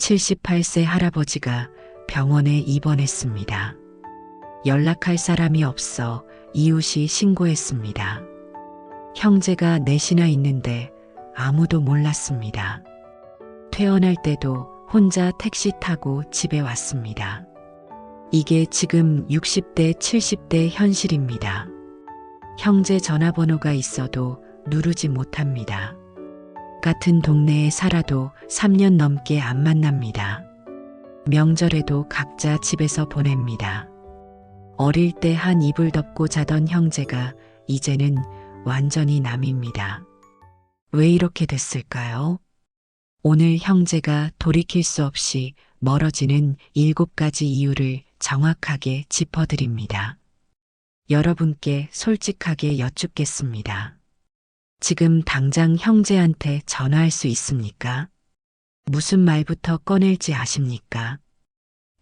78세 할아버지가 병원에 입원했습니다. 연락할 사람이 없어 이웃이 신고했습니다. 형제가 넷이나 있는데 아무도 몰랐습니다. 퇴원할 때도 혼자 택시 타고 집에 왔습니다. 이게 지금 60대, 70대 현실입니다. 형제 전화번호가 있어도 누르지 못합니다. 같은 동네에 살아도 3년 넘게 안 만납니다. 명절에도 각자 집에서 보냅니다. 어릴 때 한 이불 덮고 자던 형제가 이제는 완전히 남입니다. 왜 이렇게 됐을까요? 오늘 형제가 돌이킬 수 없이 멀어지는 7가지 이유를 정확하게 짚어드립니다. 여러분께 솔직하게 여쭙겠습니다. 지금 당장 형제한테 전화할 수 있습니까? 무슨 말부터 꺼낼지 아십니까?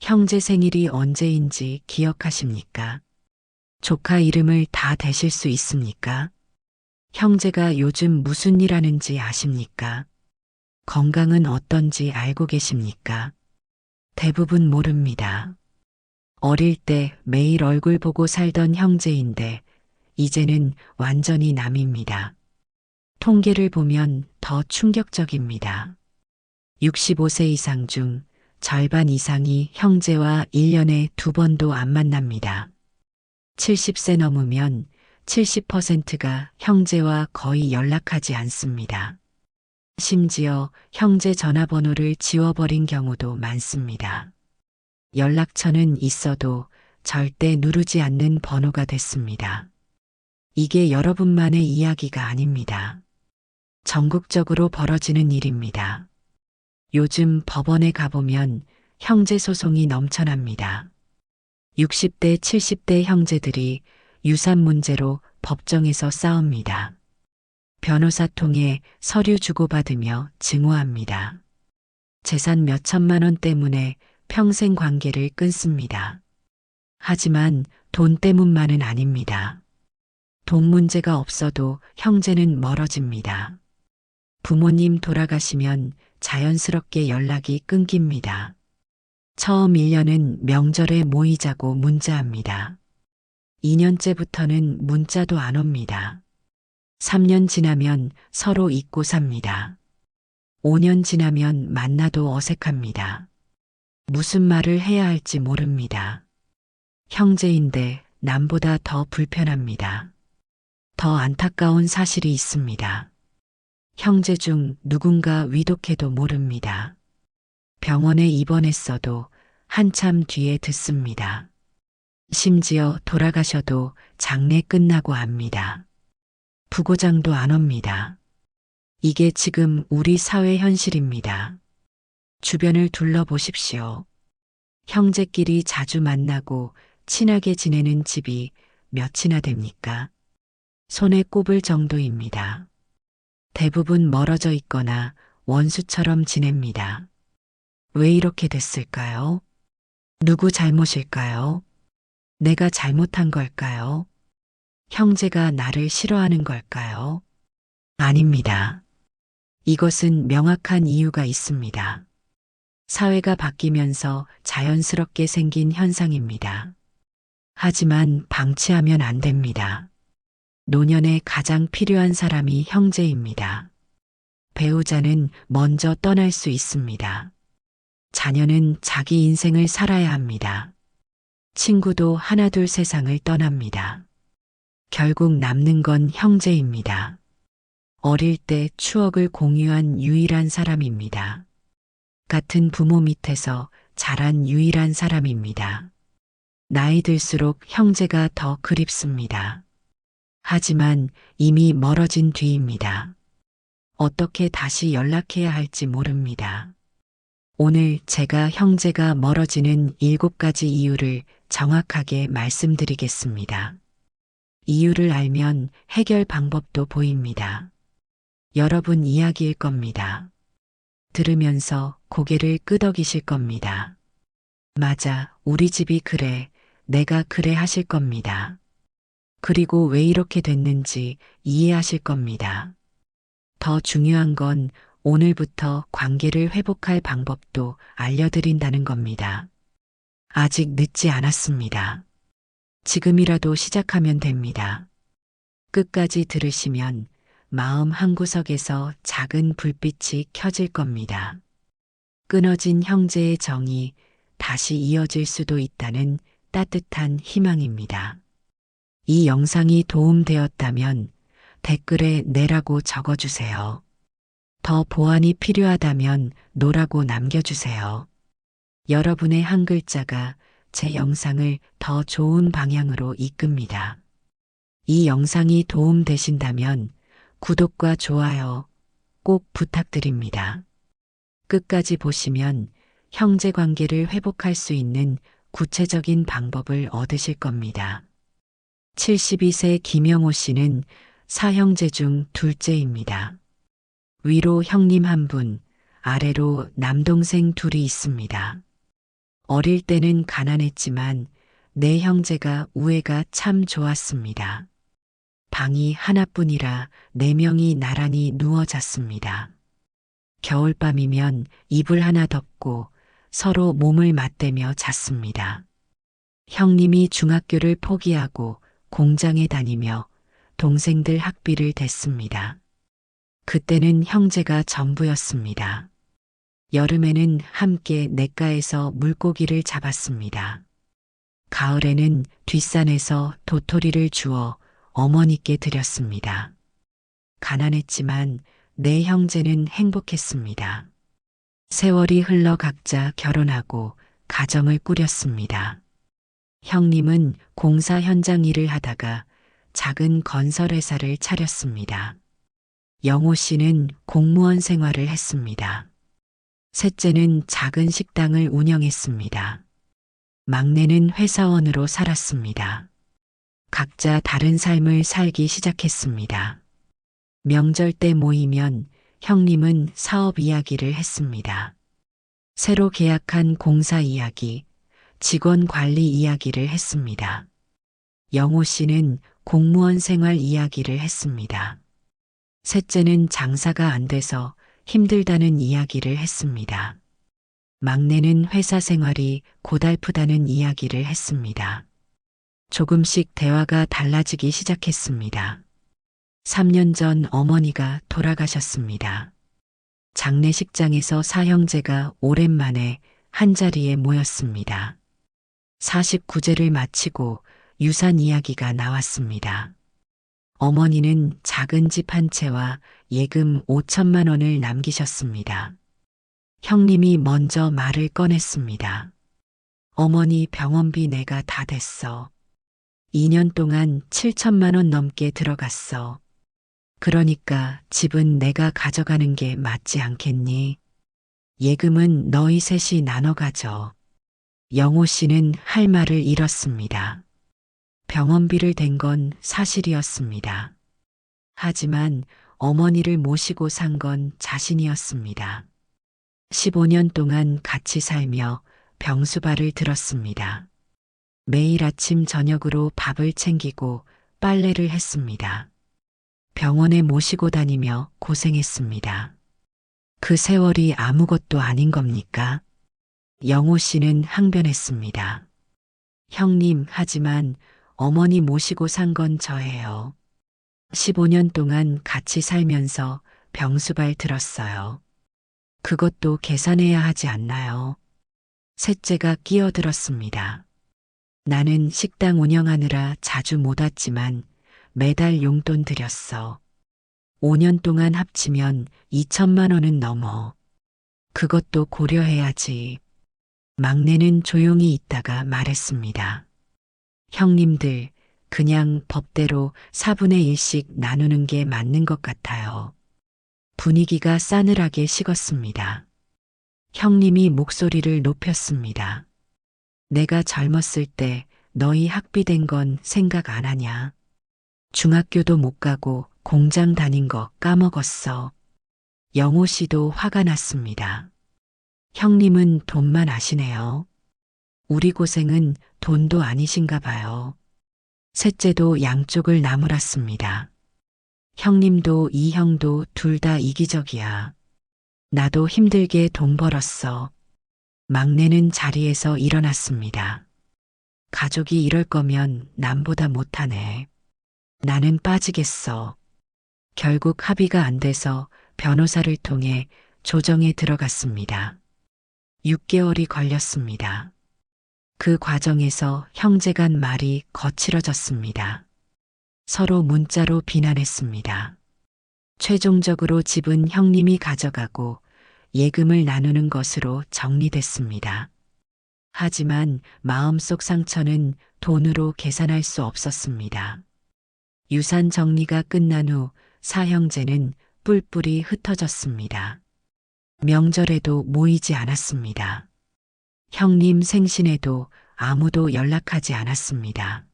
형제 생일이 언제인지 기억하십니까? 조카 이름을 다 대실 수 있습니까? 형제가 요즘 무슨 일 하는지 아십니까? 건강은 어떤지 알고 계십니까? 대부분 모릅니다. 어릴 때 매일 얼굴 보고 살던 형제인데 이제는 완전히 남입니다. 통계를 보면 더 충격적입니다. 65세 이상 중 절반 이상이 형제와 1년에 2번도 안 만납니다. 70세 넘으면 70%가 형제와 거의 연락하지 않습니다. 심지어 형제 전화번호를 지워버린 경우도 많습니다. 연락처는 있어도 절대 누르지 않는 번호가 됐습니다. 이게 여러분만의 이야기가 아닙니다. 전국적으로 벌어지는 일입니다. 요즘 법원에 가보면 형제 소송이 넘쳐납니다. 60대, 70대 형제들이 유산 문제로 법정에서 싸웁니다. 변호사 통해 서류 주고받으며 증오합니다. 재산 몇 천만 원 때문에 평생 관계를 끊습니다. 하지만 돈 때문만은 아닙니다. 돈 문제가 없어도 형제는 멀어집니다. 부모님 돌아가시면 자연스럽게 연락이 끊깁니다. 처음 1년은 명절에 모이자고 문자합니다. 2년째부터는 문자도 안 옵니다. 3년 지나면 서로 잊고 삽니다. 5년 지나면 만나도 어색합니다. 무슨 말을 해야 할지 모릅니다. 형제인데 남보다 더 불편합니다. 더 안타까운 사실이 있습니다. 형제 중 누군가 위독해도 모릅니다. 병원에 입원했어도 한참 뒤에 듣습니다. 심지어 돌아가셔도 장례 끝나고 압니다. 부고장도 안 옵니다. 이게 지금 우리 사회 현실입니다. 주변을 둘러보십시오. 형제끼리 자주 만나고 친하게 지내는 집이 몇이나 됩니까? 손에 꼽을 정도입니다. 대부분 멀어져 있거나 원수처럼 지냅니다. 왜 이렇게 됐을까요? 누구 잘못일까요? 내가 잘못한 걸까요? 형제가 나를 싫어하는 걸까요? 아닙니다. 이것은 명확한 이유가 있습니다. 사회가 바뀌면서 자연스럽게 생긴 현상입니다. 하지만 방치하면 안 됩니다. 노년에 가장 필요한 사람이 형제입니다. 배우자는 먼저 떠날 수 있습니다. 자녀는 자기 인생을 살아야 합니다. 친구도 하나둘 세상을 떠납니다. 결국 남는 건 형제입니다. 어릴 때 추억을 공유한 유일한 사람입니다. 같은 부모 밑에서 자란 유일한 사람입니다. 나이 들수록 형제가 더 그립습니다. 하지만 이미 멀어진 뒤입니다. 어떻게 다시 연락해야 할지 모릅니다. 오늘 제가 형제가 멀어지는 7가지 이유를 정확하게 말씀드리겠습니다. 이유를 알면 해결 방법도 보입니다. 여러분 이야기일 겁니다. 들으면서 고개를 끄덕이실 겁니다. 맞아, 우리 집이 그래, 내가 그래 하실 겁니다. 그리고 왜 이렇게 됐는지 이해하실 겁니다. 더 중요한 건 오늘부터 관계를 회복할 방법도 알려드린다는 겁니다. 아직 늦지 않았습니다. 지금이라도 시작하면 됩니다. 끝까지 들으시면 마음 한구석에서 작은 불빛이 켜질 겁니다. 끊어진 형제의 정이 다시 이어질 수도 있다는 따뜻한 희망입니다. 이 영상이 도움되었다면 댓글에 네라고 적어주세요. 더 보완이 필요하다면 노라고 남겨주세요. 여러분의 한 글자가 제 영상을 더 좋은 방향으로 이끕니다. 이 영상이 도움되신다면 구독과 좋아요 꼭 부탁드립니다. 끝까지 보시면 형제 관계를 회복할 수 있는 구체적인 방법을 얻으실 겁니다. 72세 김영호 씨는 사형제 중 둘째입니다. 위로 형님 한 분, 아래로 남동생 둘이 있습니다. 어릴 때는 가난했지만 내 형제가 우애가 참 좋았습니다. 방이 하나뿐이라 4명이 나란히 누워 잤습니다. 겨울밤이면 이불 하나 덮고 서로 몸을 맞대며 잤습니다. 형님이 중학교를 포기하고 공장에 다니며 동생들 학비를 댔습니다. 그때는 형제가 전부였습니다. 여름에는 함께 냇가에서 물고기를 잡았습니다. 가을에는 뒷산에서 도토리를 주워 어머니께 드렸습니다. 가난했지만 내 형제는 행복했습니다. 세월이 흘러 각자 결혼하고 가정을 꾸렸습니다. 형님은 공사 현장 일을 하다가 작은 건설회사를 차렸습니다. 영호 씨는 공무원 생활을 했습니다. 셋째는 작은 식당을 운영했습니다. 막내는 회사원으로 살았습니다. 각자 다른 삶을 살기 시작했습니다. 명절 때 모이면 형님은 사업 이야기를 했습니다. 새로 계약한 공사 이야기, 직원 관리 이야기를 했습니다. 영호 씨는 공무원 생활 이야기를 했습니다. 셋째는 장사가 안 돼서 힘들다는 이야기를 했습니다. 막내는 회사 생활이 고달프다는 이야기를 했습니다. 조금씩 대화가 달라지기 시작했습니다. 3년 전 어머니가 돌아가셨습니다. 장례식장에서 사형제가 오랜만에 한자리에 모였습니다. 49제를 마치고 유산 이야기가 나왔습니다. 어머니는 작은 집 한 채와 예금 5천만 원을 남기셨습니다. 형님이 먼저 말을 꺼냈습니다. 어머니 병원비 내가 다 댔어. 2년 동안 7천만 원 넘게 들어갔어. 그러니까 집은 내가 가져가는 게 맞지 않겠니? 예금은 너희 셋이 나눠 가져. 영호 씨는 할 말을 잃었습니다. 병원비를 댄 건 사실이었습니다. 하지만 어머니를 모시고 산 건 자신이었습니다. 15년 동안 같이 살며 병수발을 들었습니다. 매일 아침 저녁으로 밥을 챙기고 빨래를 했습니다. 병원에 모시고 다니며 고생했습니다. 그 세월이 아무것도 아닌 겁니까? 영호 씨는 항변했습니다. 형님, 하지만 어머니 모시고 산 건 저예요. 15년 동안 같이 살면서 병수발 들었어요. 그것도 계산해야 하지 않나요? 셋째가 끼어들었습니다. 나는 식당 운영하느라 자주 못 왔지만 매달 용돈 드렸어. 5년 동안 합치면 2천만 원은 넘어. 그것도 고려해야지. 막내는 조용히 있다가 말했습니다. 형님들, 그냥 법대로 4분의 1씩 나누는 게 맞는 것 같아요. 분위기가 싸늘하게 식었습니다. 형님이 목소리를 높였습니다. 내가 젊었을 때 너희 학비 댄 건 생각 안 하냐? 중학교도 못 가고 공장 다닌 거 까먹었어. 영호 씨도 화가 났습니다. 형님은 돈만 아시네요. 우리 고생은 돈도 아니신가 봐요. 셋째도 양쪽을 나무랐습니다. 형님도 이 형도 둘 다 이기적이야. 나도 힘들게 돈 벌었어. 막내는 자리에서 일어났습니다. 가족이 이럴 거면 남보다 못하네. 나는 빠지겠어. 결국 합의가 안 돼서 변호사를 통해 조정에 들어갔습니다. 6개월이 걸렸습니다. 그 과정에서 형제 간 말이 거칠어졌습니다. 서로 문자로 비난했습니다. 최종적으로 집은 형님이 가져가고 예금을 나누는 것으로 정리됐습니다. 하지만 마음속 상처는 돈으로 계산할 수 없었습니다. 유산 정리가 끝난 후 사형제는 뿔뿔이 흩어졌습니다. 명절에도 모이지 않았습니다. 형님 생신에도 아무도 연락하지 않았습니다.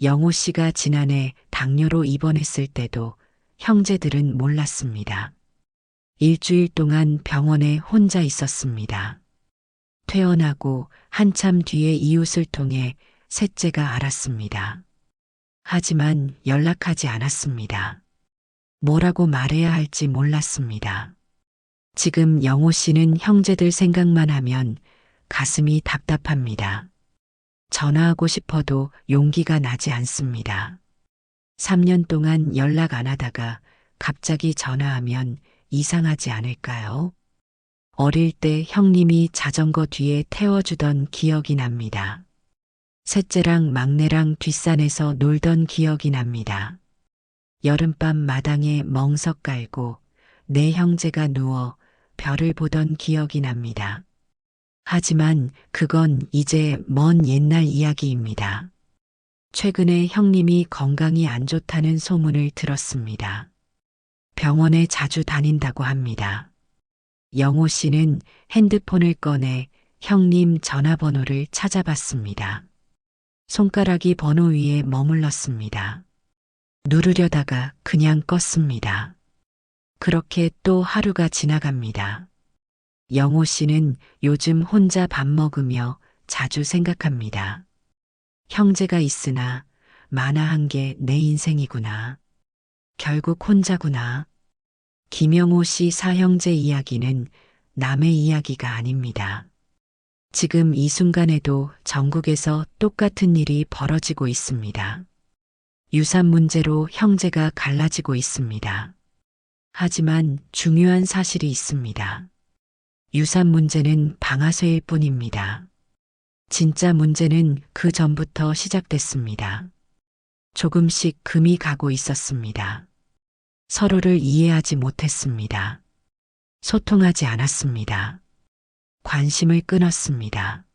영호 씨가 지난해 당뇨로 입원했을 때도 형제들은 몰랐습니다. 일주일 동안 병원에 혼자 있었습니다. 퇴원하고 한참 뒤에 이웃을 통해 셋째가 알았습니다. 하지만 연락하지 않았습니다. 뭐라고 말해야 할지 몰랐습니다. 지금 영호 씨는 형제들 생각만 하면 가슴이 답답합니다. 전화하고 싶어도 용기가 나지 않습니다. 3년 동안 연락 안 하다가 갑자기 전화하면 이상하지 않을까요? 어릴 때 형님이 자전거 뒤에 태워주던 기억이 납니다. 셋째랑 막내랑 뒷산에서 놀던 기억이 납니다. 여름밤 마당에 멍석 깔고 네 형제가 누워 별을 보던 기억이 납니다. 하지만 그건 이제 먼 옛날 이야기입니다. 최근에 형님이 건강이 안 좋다는 소문을 들었습니다. 병원에 자주 다닌다고 합니다. 영호 씨는 핸드폰을 꺼내 형님 전화번호를 찾아봤습니다. 손가락이 번호 위에 머물렀습니다. 누르려다가 그냥 껐습니다. 그렇게 또 하루가 지나갑니다. 영호 씨는 요즘 혼자 밥 먹으며 자주 생각합니다. 형제가 있으나 만화한 게 내 인생이구나. 결국 혼자구나. 김영호 씨 사형제 이야기는 남의 이야기가 아닙니다. 지금 이 순간에도 전국에서 똑같은 일이 벌어지고 있습니다. 유산 문제로 형제가 갈라지고 있습니다. 하지만 중요한 사실이 있습니다. 유산 문제는 방아쇠일 뿐입니다. 진짜 문제는 그 전부터 시작됐습니다. 조금씩 금이 가고 있었습니다. 서로를 이해하지 못했습니다. 소통하지 않았습니다. 관심을 끊었습니다.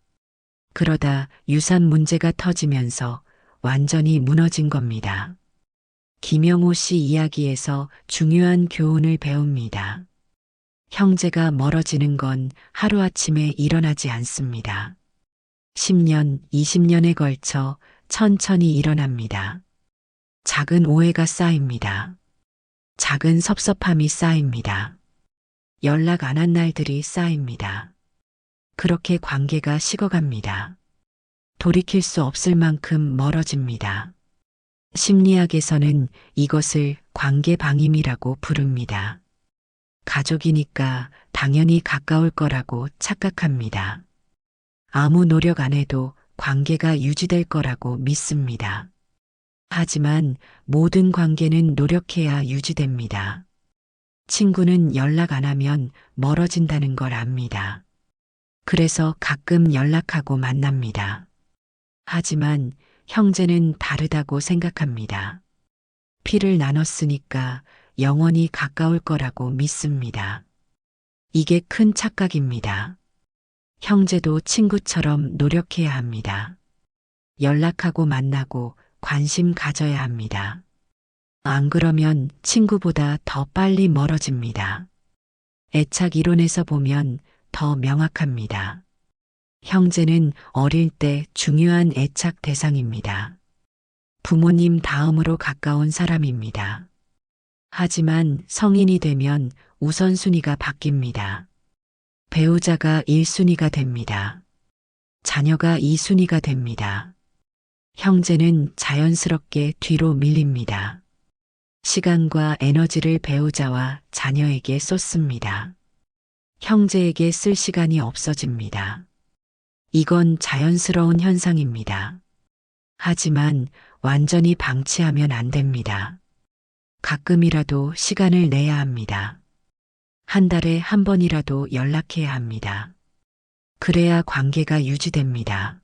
그러다 유산 문제가 터지면서 완전히 무너진 겁니다. 김영호 씨 이야기에서 중요한 교훈을 배웁니다. 형제가 멀어지는 건 하루아침에 일어나지 않습니다. 10년, 20년에 걸쳐 천천히 일어납니다. 작은 오해가 쌓입니다. 작은 섭섭함이 쌓입니다. 연락 안 한 날들이 쌓입니다. 그렇게 관계가 식어갑니다. 돌이킬 수 없을 만큼 멀어집니다. 심리학에서는 이것을 관계방임이라고 부릅니다. 가족이니까 당연히 가까울 거라고 착각합니다. 아무 노력 안 해도 관계가 유지될 거라고 믿습니다. 하지만 모든 관계는 노력해야 유지됩니다. 친구는 연락 안 하면 멀어진다는 걸 압니다. 그래서 가끔 연락하고 만납니다. 하지만 형제는 다르다고 생각합니다. 피를 나눴으니까 영원히 가까울 거라고 믿습니다. 이게 큰 착각입니다. 형제도 친구처럼 노력해야 합니다. 연락하고 만나고 관심 가져야 합니다. 안 그러면 친구보다 더 빨리 멀어집니다. 애착 이론에서 보면 더 명확합니다. 형제는 어릴 때 중요한 애착 대상입니다. 부모님 다음으로 가까운 사람입니다. 하지만 성인이 되면 우선순위가 바뀝니다. 배우자가 1순위가 됩니다. 자녀가 2순위가 됩니다. 형제는 자연스럽게 뒤로 밀립니다. 시간과 에너지를 배우자와 자녀에게 쏟습니다. 형제에게 쓸 시간이 없어집니다. 이건 자연스러운 현상입니다. 하지만 완전히 방치하면 안 됩니다. 가끔이라도 시간을 내야 합니다. 한 달에 한 번이라도 연락해야 합니다. 그래야 관계가 유지됩니다.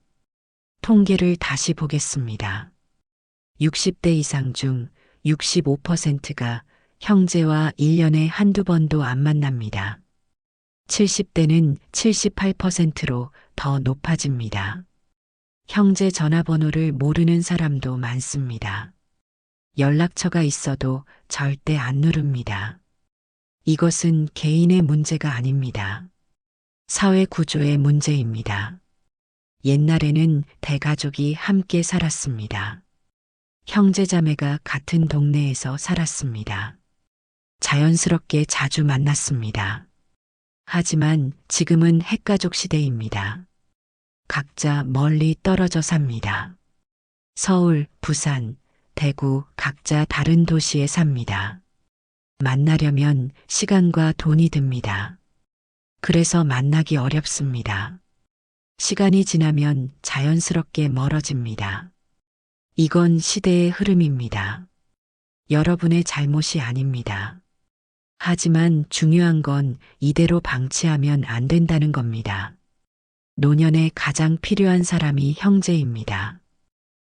통계를 다시 보겠습니다. 60대 이상 중 65%가 형제와 1년에 한두 번도 안 만납니다. 70대는 78%로 더 높아집니다. 형제 전화번호를 모르는 사람도 많습니다. 연락처가 있어도 절대 안 누릅니다. 이것은 개인의 문제가 아닙니다. 사회 구조의 문제입니다. 옛날에는 대가족이 함께 살았습니다. 형제자매가 같은 동네에서 살았습니다. 자연스럽게 자주 만났습니다. 하지만 지금은 핵가족 시대입니다. 각자 멀리 떨어져 삽니다. 서울, 부산, 대구 각자 다른 도시에 삽니다. 만나려면 시간과 돈이 듭니다. 그래서 만나기 어렵습니다. 시간이 지나면 자연스럽게 멀어집니다. 이건 시대의 흐름입니다. 여러분의 잘못이 아닙니다. 하지만 중요한 건 이대로 방치하면 안 된다는 겁니다. 노년에 가장 필요한 사람이 형제입니다.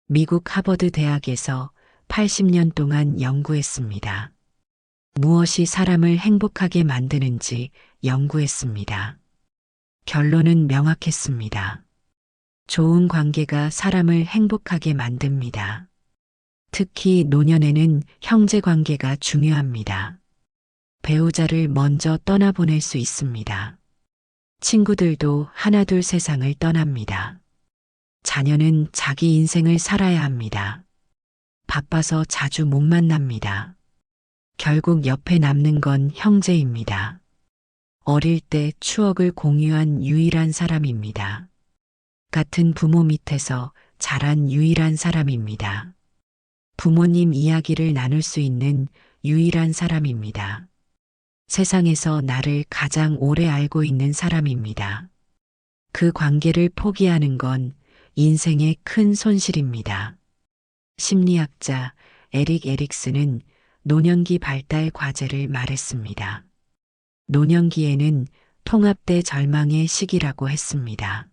미국 하버드 대학에서 80년 동안 연구했습니다. 무엇이 사람을 행복하게 만드는지 연구했습니다. 결론은 명확했습니다. 좋은 관계가 사람을 행복하게 만듭니다. 특히 노년에는 형제 관계가 중요합니다. 배우자를 먼저 떠나보낼 수 있습니다. 친구들도 하나둘 세상을 떠납니다. 자녀는 자기 인생을 살아야 합니다. 바빠서 자주 못 만납니다. 결국 옆에 남는 건 형제입니다. 어릴 때 추억을 공유한 유일한 사람입니다. 같은 부모 밑에서 자란 유일한 사람입니다. 부모님 이야기를 나눌 수 있는 유일한 사람입니다. 세상에서 나를 가장 오래 알고 있는 사람입니다. 그 관계를 포기하는 건 인생의 큰 손실입니다. 심리학자 에릭 에릭슨은 노년기 발달 과제를 말했습니다. 노년기에는 통합대 절망의 시기라고 했습니다.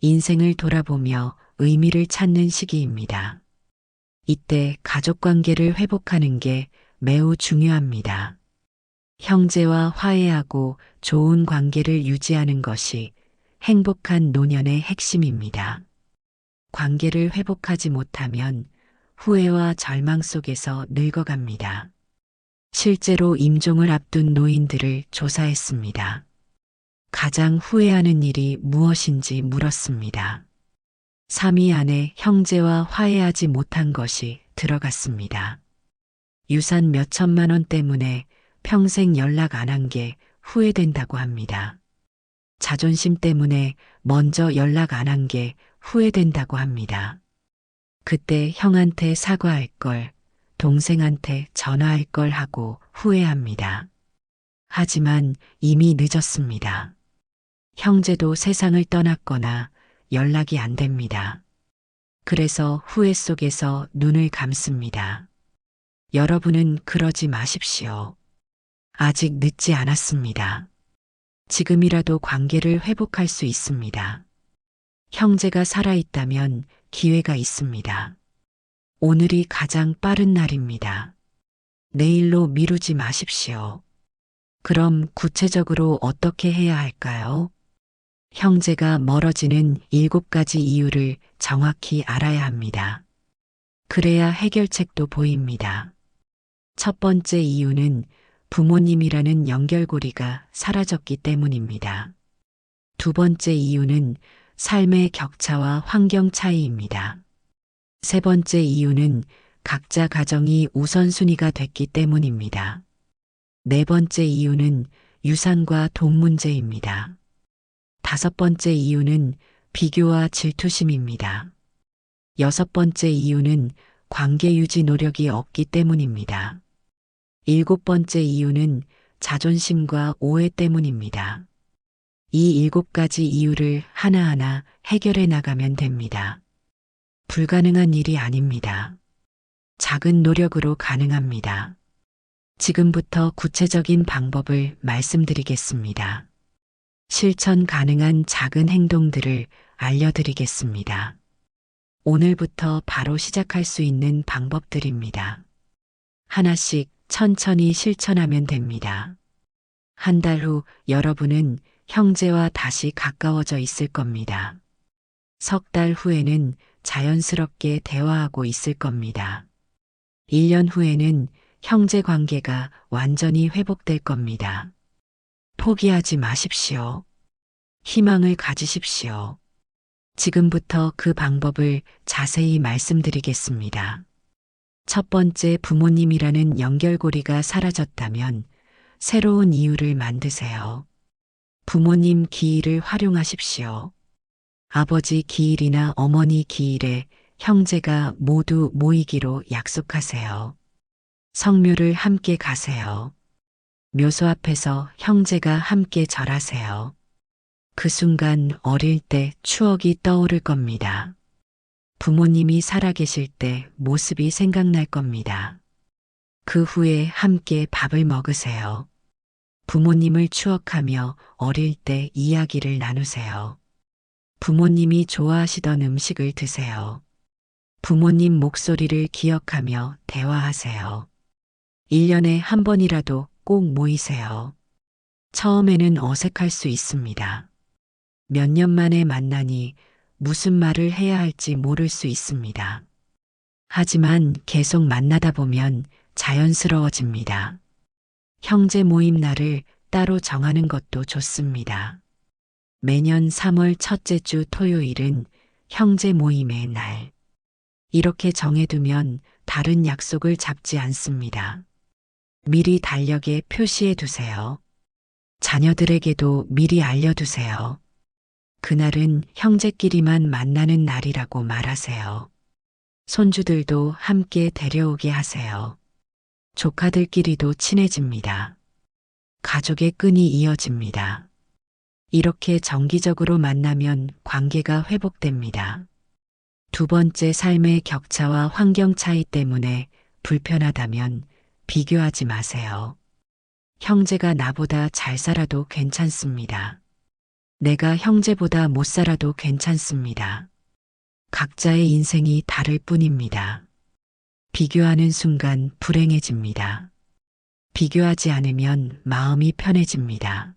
인생을 돌아보며 의미를 찾는 시기입니다. 이때 가족관계를 회복하는 게 매우 중요합니다. 형제와 화해하고 좋은 관계를 유지하는 것이 행복한 노년의 핵심입니다. 관계를 회복하지 못하면 후회와 절망 속에서 늙어갑니다. 실제로 임종을 앞둔 노인들을 조사했습니다. 가장 후회하는 일이 무엇인지 물었습니다. 3위 안에 형제와 화해하지 못한 것이 들어갔습니다. 유산 몇 천만 원 때문에 평생 연락 안 한 게 후회된다고 합니다. 자존심 때문에 먼저 연락 안 한 게 후회된다고 합니다. 그때 형한테 사과할 걸, 동생한테 전화할 걸 하고 후회합니다. 하지만 이미 늦었습니다. 형제도 세상을 떠났거나 연락이 안 됩니다. 그래서 후회 속에서 눈을 감습니다. 여러분은 그러지 마십시오. 아직 늦지 않았습니다. 지금이라도 관계를 회복할 수 있습니다. 형제가 살아있다면 기회가 있습니다. 오늘이 가장 빠른 날입니다. 내일로 미루지 마십시오. 그럼 구체적으로 어떻게 해야 할까요? 형제가 멀어지는 7가지 이유를 정확히 알아야 합니다. 그래야 해결책도 보입니다. 첫 번째 이유는 부모님이라는 연결고리가 사라졌기 때문입니다. 두 번째 이유는 삶의 격차와 환경 차이입니다. 세 번째 이유는 각자 가정이 우선순위가 됐기 때문입니다. 네 번째 이유는 유산과 돈 문제입니다. 다섯 번째 이유는 비교와 질투심입니다. 여섯 번째 이유는 관계 유지 노력이 없기 때문입니다. 일곱 번째 이유는 자존심과 오해 때문입니다. 이 7가지 이유를 하나하나 해결해 나가면 됩니다. 불가능한 일이 아닙니다. 작은 노력으로 가능합니다. 지금부터 구체적인 방법을 말씀드리겠습니다. 실천 가능한 작은 행동들을 알려드리겠습니다. 오늘부터 바로 시작할 수 있는 방법들입니다. 하나씩 천천히 실천하면 됩니다. 한 달 후 여러분은 형제와 다시 가까워져 있을 겁니다. 석 달 후에는 자연스럽게 대화하고 있을 겁니다. 1년 후에는 형제 관계가 완전히 회복될 겁니다. 포기하지 마십시오. 희망을 가지십시오. 지금부터 그 방법을 자세히 말씀드리겠습니다. 첫 번째, 부모님이라는 연결고리가 사라졌다면 새로운 이유를 만드세요. 부모님 기일을 활용하십시오. 아버지 기일이나 어머니 기일에 형제가 모두 모이기로 약속하세요. 성묘를 함께 가세요. 묘소 앞에서 형제가 함께 절하세요. 그 순간 어릴 때 추억이 떠오를 겁니다. 부모님이 살아계실 때 모습이 생각날 겁니다. 그 후에 함께 밥을 먹으세요. 부모님을 추억하며 어릴 때 이야기를 나누세요. 부모님이 좋아하시던 음식을 드세요. 부모님 목소리를 기억하며 대화하세요. 1년에 한 번이라도 꼭 모이세요. 처음에는 어색할 수 있습니다. 몇 년 만에 만나니 무슨 말을 해야 할지 모를 수 있습니다. 하지만 계속 만나다 보면 자연스러워집니다. 형제 모임 날을 따로 정하는 것도 좋습니다. 매년 3월 첫째 주 토요일은 형제 모임의 날. 이렇게 정해두면 다른 약속을 잡지 않습니다. 미리 달력에 표시해 두세요. 자녀들에게도 미리 알려두세요. 그날은 형제끼리만 만나는 날이라고 말하세요. 손주들도 함께 데려오게 하세요. 조카들끼리도 친해집니다. 가족의 끈이 이어집니다. 이렇게 정기적으로 만나면 관계가 회복됩니다. 두 번째, 삶의 격차와 환경 차이 때문에 불편하다면 비교하지 마세요. 형제가 나보다 잘 살아도 괜찮습니다. 내가 형제보다 못 살아도 괜찮습니다. 각자의 인생이 다를 뿐입니다. 비교하는 순간 불행해집니다. 비교하지 않으면 마음이 편해집니다.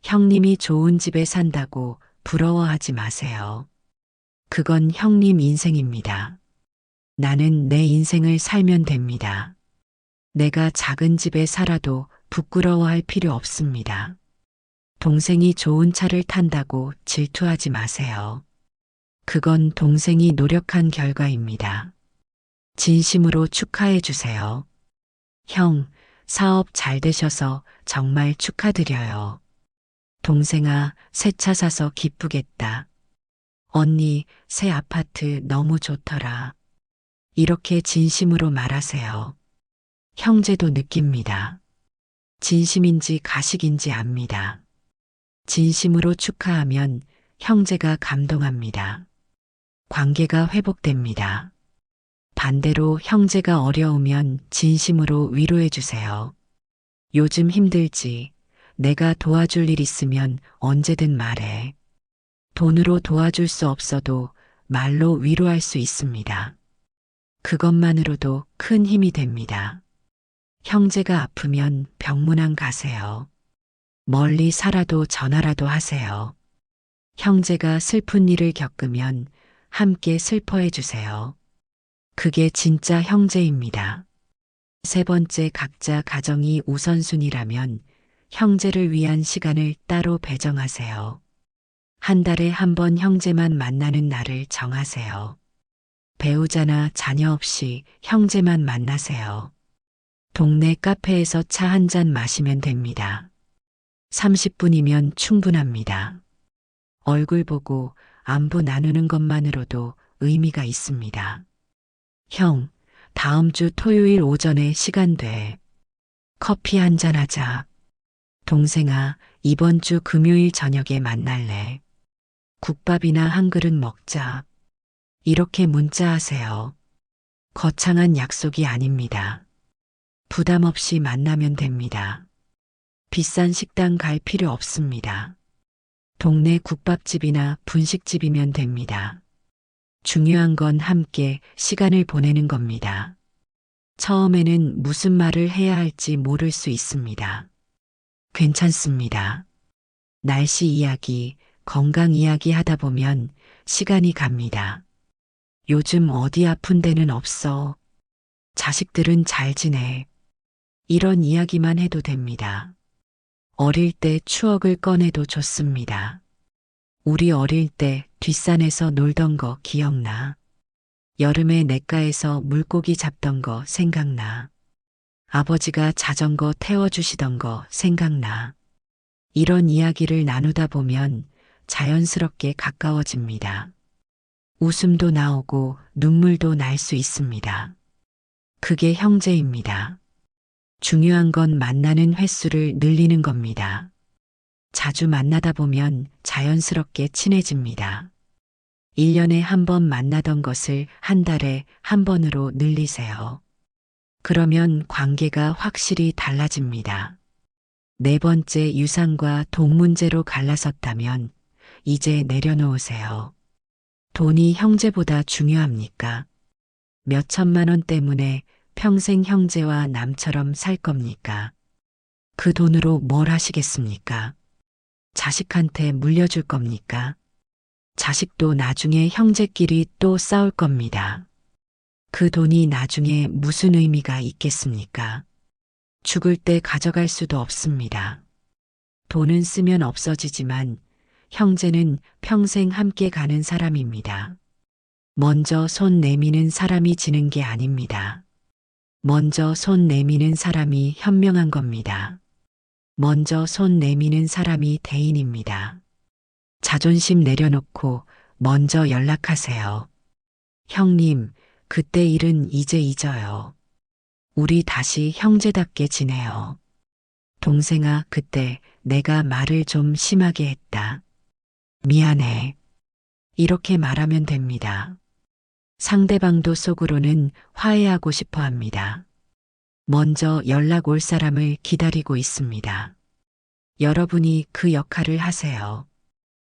형님이 좋은 집에 산다고 부러워하지 마세요. 그건 형님 인생입니다. 나는 내 인생을 살면 됩니다. 내가 작은 집에 살아도 부끄러워할 필요 없습니다. 동생이 좋은 차를 탄다고 질투하지 마세요. 그건 동생이 노력한 결과입니다. 진심으로 축하해 주세요. 형, 사업 잘 되셔서 정말 축하드려요. 동생아, 새 차 사서 기쁘겠다. 언니, 새 아파트 너무 좋더라. 이렇게 진심으로 말하세요. 형제도 느낍니다. 진심인지 가식인지 압니다. 진심으로 축하하면 형제가 감동합니다. 관계가 회복됩니다. 반대로 형제가 어려우면 진심으로 위로해 주세요. 요즘 힘들지. 내가 도와줄 일 있으면 언제든 말해. 돈으로 도와줄 수 없어도 말로 위로할 수 있습니다. 그것만으로도 큰 힘이 됩니다. 형제가 아프면 병문안 가세요. 멀리 살아도 전화라도 하세요. 형제가 슬픈 일을 겪으면 함께 슬퍼해 주세요. 그게 진짜 형제입니다. 세 번째, 각자 가정이 우선순위라면 형제를 위한 시간을 따로 배정하세요. 한 달에 한 번 형제만 만나는 날을 정하세요. 배우자나 자녀 없이 형제만 만나세요. 동네 카페에서 차 한 잔 마시면 됩니다. 30분이면 충분합니다. 얼굴 보고 안부 나누는 것만으로도 의미가 있습니다. 형, 다음 주 토요일 오전에 시간 돼. 커피 한 잔 하자. 동생아, 이번 주 금요일 저녁에 만날래. 국밥이나 한 그릇 먹자. 이렇게 문자하세요. 거창한 약속이 아닙니다. 부담 없이 만나면 됩니다. 비싼 식당 갈 필요 없습니다. 동네 국밥집이나 분식집이면 됩니다. 중요한 건 함께 시간을 보내는 겁니다. 처음에는 무슨 말을 해야 할지 모를 수 있습니다. 괜찮습니다. 날씨 이야기, 건강 이야기 하다 보면 시간이 갑니다. 요즘 어디 아픈 데는 없어. 자식들은 잘 지내. 이런 이야기만 해도 됩니다. 어릴 때 추억을 꺼내도 좋습니다. 우리 어릴 때 뒷산에서 놀던 거 기억나? 여름에 냇가에서 물고기 잡던 거 생각나? 아버지가 자전거 태워주시던 거 생각나? 이런 이야기를 나누다 보면 자연스럽게 가까워집니다. 웃음도 나오고 눈물도 날 수 있습니다. 그게 형제입니다. 중요한 건 만나는 횟수를 늘리는 겁니다. 자주 만나다 보면 자연스럽게 친해집니다. 1년에 한 번 만나던 것을 한 달에 한 번으로 늘리세요. 그러면 관계가 확실히 달라집니다. 네 번째, 유산과 돈 문제로 갈라섰다면 이제 내려놓으세요. 돈이 형제보다 중요합니까? 몇 천만 원 때문에 평생 형제와 남처럼 살 겁니까? 그 돈으로 뭘 하시겠습니까? 자식한테 물려줄 겁니까? 자식도 나중에 형제끼리 또 싸울 겁니다. 그 돈이 나중에 무슨 의미가 있겠습니까? 죽을 때 가져갈 수도 없습니다. 돈은 쓰면 없어지지만 형제는 평생 함께 가는 사람입니다. 먼저 손 내미는 사람이 지는 게 아닙니다. 먼저 손 내미는 사람이 현명한 겁니다. 먼저 손 내미는 사람이 대인입니다. 자존심 내려놓고 먼저 연락하세요. 형님, 그때 일은 이제 잊어요. 우리 다시 형제답게 지내요. 동생아, 그때 내가 말을 좀 심하게 했다. 미안해. 이렇게 말하면 됩니다. 상대방도 속으로는 화해하고 싶어 합니다. 먼저 연락 올 사람을 기다리고 있습니다. 여러분이 그 역할을 하세요.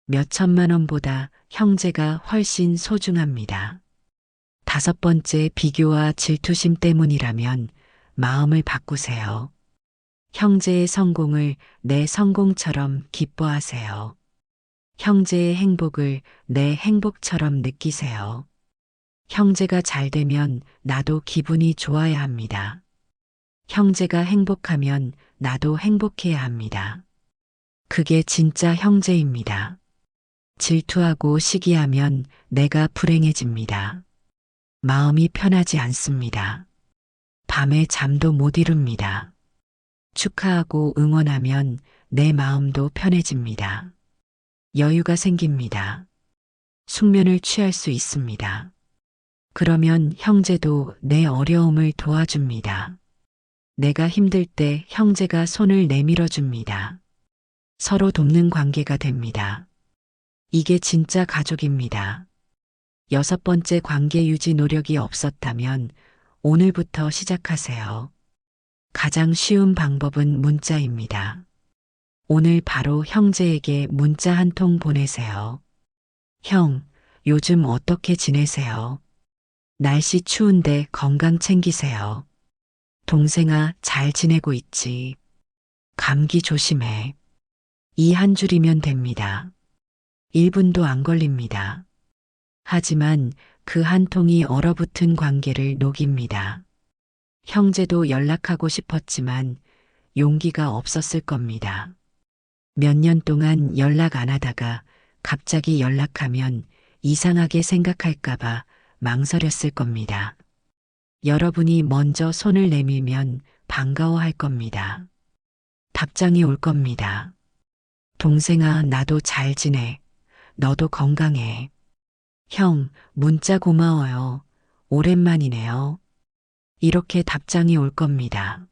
몇 천만 원보다 형제가 훨씬 소중합니다. 다섯 번째, 비교와 질투심 때문이라면 마음을 바꾸세요. 형제의 성공을 내 성공처럼 기뻐하세요. 형제의 행복을 내 행복처럼 느끼세요. 형제가 잘 되면 나도 기분이 좋아야 합니다. 형제가 행복하면 나도 행복해야 합니다. 그게 진짜 형제입니다. 질투하고 시기하면 내가 불행해집니다. 마음이 편하지 않습니다. 밤에 잠도 못 이룹니다. 축하하고 응원하면 내 마음도 편해집니다. 여유가 생깁니다. 숙면을 취할 수 있습니다. 그러면 형제도 내 어려움을 도와줍니다. 내가 힘들 때 형제가 손을 내밀어 줍니다. 서로 돕는 관계가 됩니다. 이게 진짜 가족입니다. 여섯 번째, 관계 유지 노력이 없었다면 오늘부터 시작하세요. 가장 쉬운 방법은 문자입니다. 오늘 바로 형제에게 문자 한 통 보내세요. 형, 요즘 어떻게 지내세요? 날씨 추운데 건강 챙기세요. 동생아, 잘 지내고 있지? 감기 조심해. 이 한 줄이면 됩니다. 1분도 안 걸립니다. 하지만 그 한 통이 얼어붙은 관계를 녹입니다. 형제도 연락하고 싶었지만 용기가 없었을 겁니다. 몇 년 동안 연락 안 하다가 갑자기 연락하면 이상하게 생각할까봐 망설였을 겁니다. 여러분이 먼저 손을 내밀면 반가워할 겁니다. 답장이 올 겁니다. 동생아, 나도 잘 지내. 너도 건강해. 형, 문자 고마워요. 오랜만이네요. 이렇게 답장이 올 겁니다.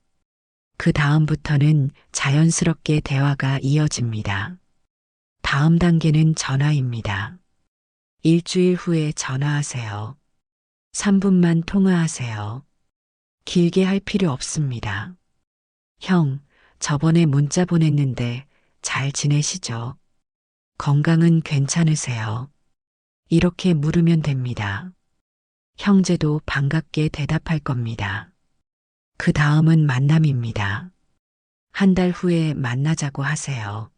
그 다음부터는 자연스럽게 대화가 이어집니다. 다음 단계는 전화입니다. 일주일 후에 전화하세요. 3분만 통화하세요. 길게 할 필요 없습니다. 형, 저번에 문자 보냈는데 잘 지내시죠? 건강은 괜찮으세요? 이렇게 물으면 됩니다. 형제도 반갑게 대답할 겁니다. 그 다음은 만남입니다. 한 달 후에 만나자고 하세요.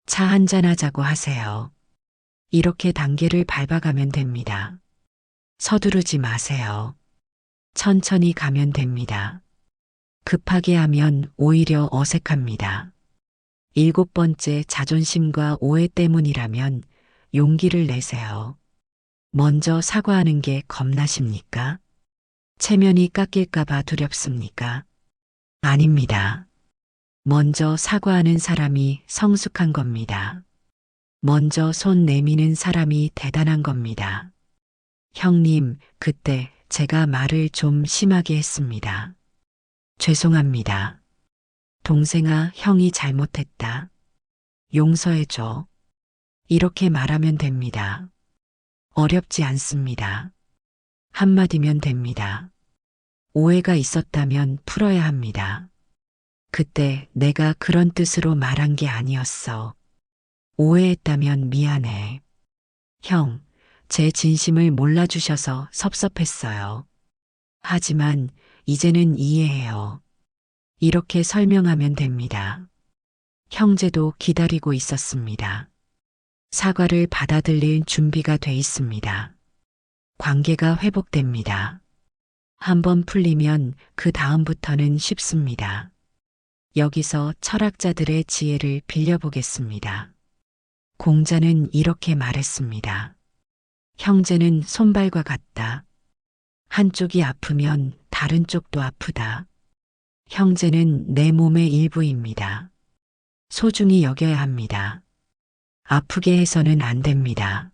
차 한잔 하자고 하세요. 이렇게 단계를 밟아가면 됩니다. 서두르지 마세요. 천천히 가면 됩니다. 급하게 하면 오히려 어색합니다. 7번째, 자존심과 오해 때문이라면 용기를 내세요. 먼저 사과하는 게 겁나십니까? 체면이 깎일까봐 두렵습니까? 아닙니다. 먼저 사과하는 사람이 성숙한 겁니다. 먼저 손 내미는 사람이 대단한 겁니다. 형님, 그때 제가 말을 좀 심하게 했습니다. 죄송합니다. 동생아, 형이 잘못했다. 용서해줘. 이렇게 말하면 됩니다. 어렵지 않습니다. 한마디면 됩니다. 오해가 있었다면 풀어야 합니다. 그때 내가 그런 뜻으로 말한 게 아니었어. 오해했다면 미안해. 형, 제 진심을 몰라주셔서 섭섭했어요. 하지만 이제는 이해해요. 이렇게 설명하면 됩니다. 형제도 기다리고 있었습니다. 사과를 받아들일 준비가 돼 있습니다. 관계가 회복됩니다. 한번 풀리면 그 다음부터는 쉽습니다. 여기서 철학자들의 지혜를 빌려보겠습니다. 공자는 이렇게 말했습니다. 형제는 손발과 같다. 한쪽이 아프면 다른 쪽도 아프다. 형제는 내 몸의 일부입니다. 소중히 여겨야 합니다. 아프게 해서는 안 됩니다.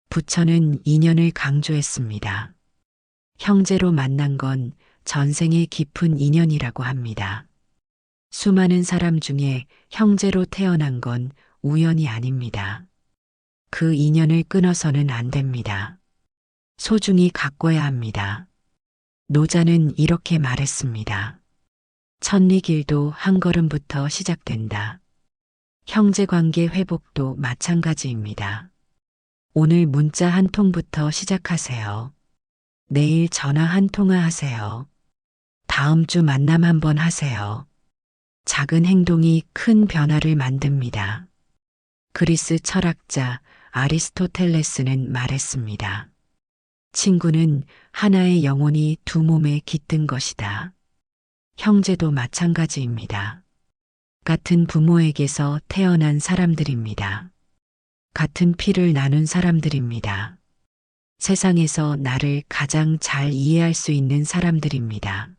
부처는 인연을 강조했습니다. 형제로 만난 건 전생의 깊은 인연이라고 합니다. 수많은 사람 중에 형제로 태어난 건 우연이 아닙니다. 그 인연을 끊어서는 안 됩니다. 소중히 가꿔야 합니다. 노자는 이렇게 말했습니다. 천리길도 한 걸음부터 시작된다. 형제관계 회복도 마찬가지입니다. 오늘 문자 한 통부터 시작하세요. 내일 전화 한 통화 하세요. 다음 주 만남 한번 하세요. 작은 행동이 큰 변화를 만듭니다. 그리스 철학자 아리스토텔레스는 말했습니다. 친구는 하나의 영혼이 두 몸에 깃든 것이다. 형제도 마찬가지입니다. 같은 부모에게서 태어난 사람들입니다. 같은 피를 나눈 사람들입니다. 세상에서 나를 가장 잘 이해할 수 있는 사람들입니다.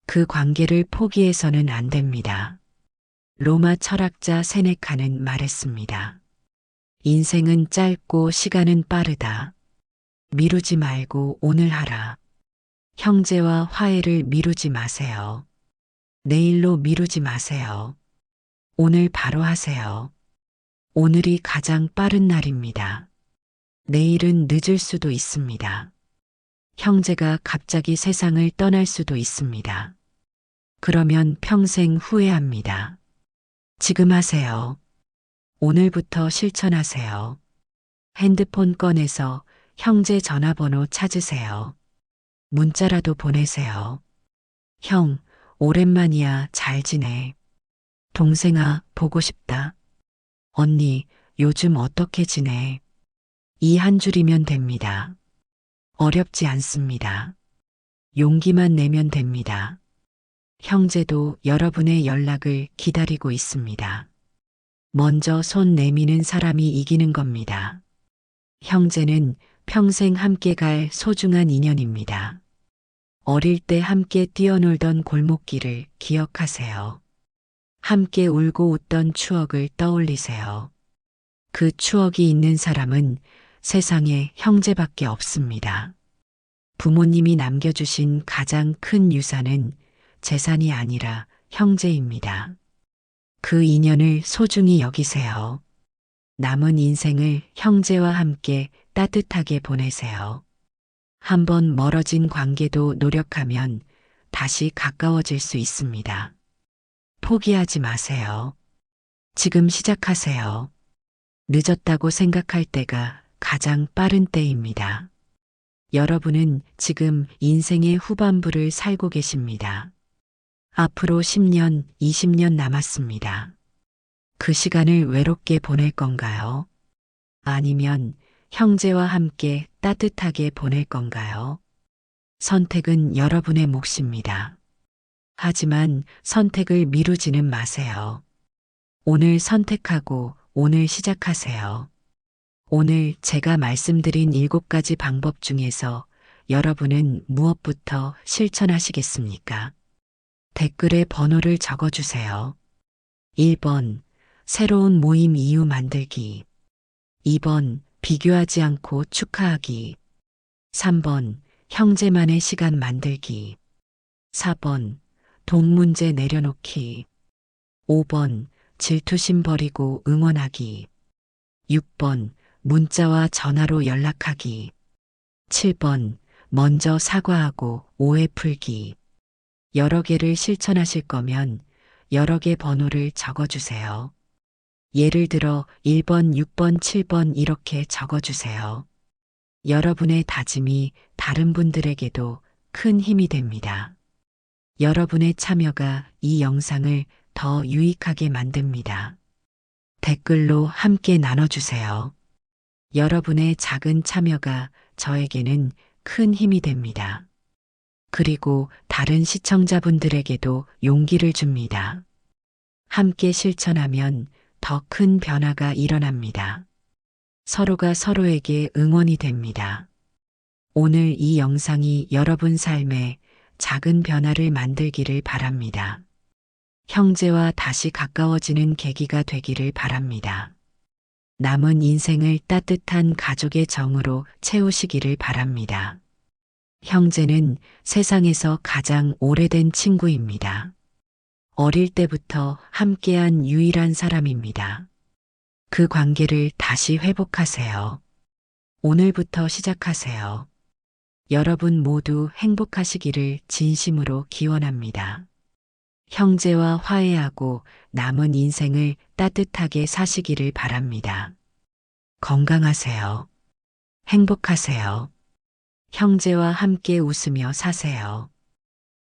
그 관계를 포기해서는 안 됩니다. 로마 철학자 세네카는 말했습니다. 인생은 짧고 시간은 빠르다. 미루지 말고 오늘 하라. 형제와 화해를 미루지 마세요. 내일로 미루지 마세요. 오늘 바로 하세요. 오늘이 가장 빠른 날입니다. 내일은 늦을 수도 있습니다. 형제가 갑자기 세상을 떠날 수도 있습니다. 그러면 평생 후회합니다. 지금 하세요. 오늘부터 실천하세요. 핸드폰 꺼내서 형제 전화번호 찾으세요. 문자라도 보내세요. 형, 오랜만이야. 잘 지내. 동생아, 보고 싶다. 언니, 요즘 어떻게 지내? 이 한 줄이면 됩니다. 어렵지 않습니다. 용기만 내면 됩니다. 형제도 여러분의 연락을 기다리고 있습니다. 먼저 손 내미는 사람이 이기는 겁니다. 형제는 평생 함께 갈 소중한 인연입니다. 어릴 때 함께 뛰어놀던 골목길을 기억하세요. 함께 울고 웃던 추억을 떠올리세요. 그 추억이 있는 사람은 세상에 형제밖에 없습니다. 부모님이 남겨주신 가장 큰 유산은 재산이 아니라 형제입니다. 그 인연을 소중히 여기세요. 남은 인생을 형제와 함께 따뜻하게 보내세요. 한번 멀어진 관계도 노력하면 다시 가까워질 수 있습니다. 포기하지 마세요. 지금 시작하세요. 늦었다고 생각할 때가 가장 빠른 때입니다. 여러분은 지금 인생의 후반부를 살고 계십니다. 앞으로 10년, 20년 남았습니다. 그 시간을 외롭게 보낼 건가요? 아니면 형제와 함께 따뜻하게 보낼 건가요? 선택은 여러분의 몫입니다. 하지만 선택을 미루지는 마세요. 오늘 선택하고 오늘 시작하세요. 오늘 제가 말씀드린 7가지 방법 중에서 여러분은 무엇부터 실천하시겠습니까? 댓글에 번호를 적어주세요. 1번, 새로운 모임 이유 만들기. 2번, 비교하지 않고 축하하기. 3번, 형제만의 시간 만들기. 4번, 돈 문제 내려놓기. 5번, 질투심 버리고 응원하기. 6번, 문자와 전화로 연락하기. 7번, 먼저 사과하고 오해 풀기. 여러 개를 실천하실 거면 여러 개 번호를 적어주세요. 예를 들어 1번, 6번, 7번 이렇게 적어주세요. 여러분의 다짐이 다른 분들에게도 큰 힘이 됩니다. 여러분의 참여가 이 영상을 더 유익하게 만듭니다. 댓글로 함께 나눠주세요. 여러분의 작은 참여가 저에게는 큰 힘이 됩니다. 그리고 다른 시청자분들에게도 용기를 줍니다. 함께 실천하면 더 큰 변화가 일어납니다. 서로가 서로에게 응원이 됩니다. 오늘 이 영상이 여러분 삶에 작은 변화를 만들기를 바랍니다. 형제와 다시 가까워지는 계기가 되기를 바랍니다. 남은 인생을 따뜻한 가족의 정으로 채우시기를 바랍니다. 형제는 세상에서 가장 오래된 친구입니다. 어릴 때부터 함께한 유일한 사람입니다. 그 관계를 다시 회복하세요. 오늘부터 시작하세요. 여러분 모두 행복하시기를 진심으로 기원합니다. 형제와 화해하고 남은 인생을 따뜻하게 사시기를 바랍니다. 건강하세요. 행복하세요. 형제와 함께 웃으며 사세요.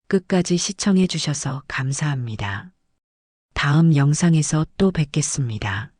끝까지 시청해 주셔서 감사합니다. 다음 영상에서 또 뵙겠습니다.